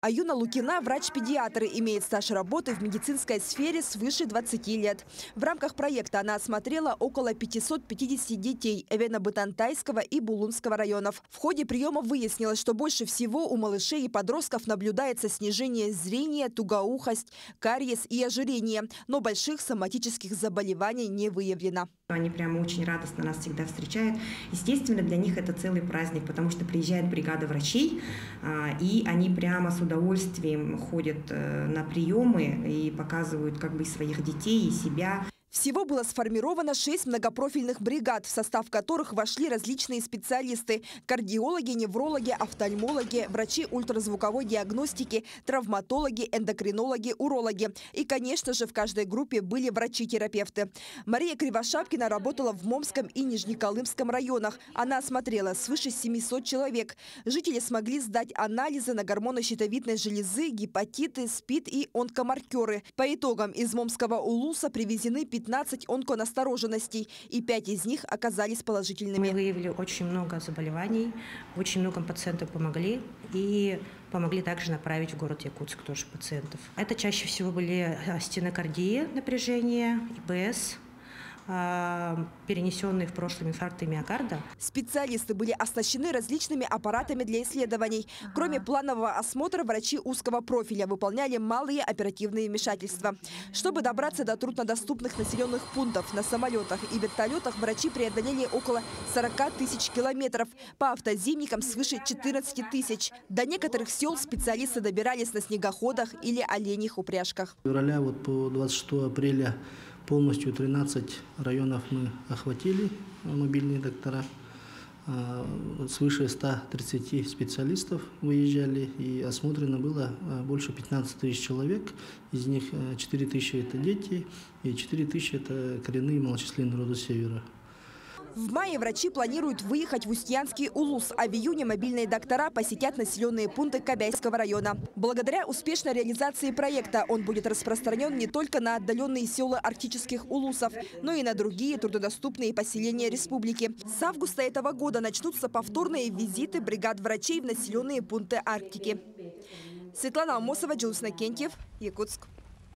Аюна Лукина – врач-педиатр, имеет стаж работы в медицинской сфере свыше 20 лет. В рамках проекта она осмотрела около 550 детей Эвено-Бытантайского и Булунского районов. В ходе приема выяснилось, что больше всего у малышей и подростков наблюдается снижение зрения, тугоухость, кариес и ожирение, но больших соматических заболеваний не выявлено. Они прямо очень радостно нас всегда встречают. Естественно, для них это целый праздник, потому что приезжает бригада врачей, и они прямо с удовольствием ходят на приемы и показывают своих детей и себя. Всего было сформировано 6 многопрофильных бригад, в состав которых вошли различные специалисты – кардиологи, неврологи, офтальмологи, врачи ультразвуковой диагностики, травматологи, эндокринологи, урологи. И, конечно же, в каждой группе были врачи-терапевты. Мария Кривошапкина работала в Момском и Нижнеколымском районах. Она осмотрела свыше 700 человек. Жители смогли сдать анализы на гормоны щитовидной железы, гепатиты, СПИД и онкомаркеры. По итогам из Момского УЛУСа привезены 15 онконастороженностей, и 5 из них оказались положительными. Мы выявили очень много заболеваний, очень многим пациентам помогли и помогли также направить в город Якутск тоже пациентов. Это чаще всего были стенокардия, напряжение, ИБС, перенесенные в прошлом инфаркты миокарда. Специалисты были оснащены различными аппаратами для исследований. Кроме планового осмотра, врачи узкого профиля выполняли малые оперативные вмешательства. Чтобы добраться до труднодоступных населенных пунктов на самолетах и вертолетах, врачи преодолели около 40 тысяч километров. По автозимникам свыше 14 тысяч. До некоторых сел специалисты добирались на снегоходах или оленьих упряжках. С февраля по 26 апреля полностью 13 районов мы охватили, мобильные доктора. Свыше 130 специалистов выезжали, и осмотрено было больше 15 тысяч человек. Из них 4 тысячи – это дети, и 4 тысячи – это коренные малочисленные народы Севера. В мае врачи планируют выехать в Устьянский УЛУС, а в июне мобильные доктора посетят населенные пункты Кобяйского района. Благодаря успешной реализации проекта он будет распространен не только на отдаленные села арктических УЛУСов, но и на другие труднодоступные поселения республики. С августа этого года начнутся повторные визиты бригад врачей в населенные пункты Арктики. Светлана Амосова, Джилс Накентьев, Якутск.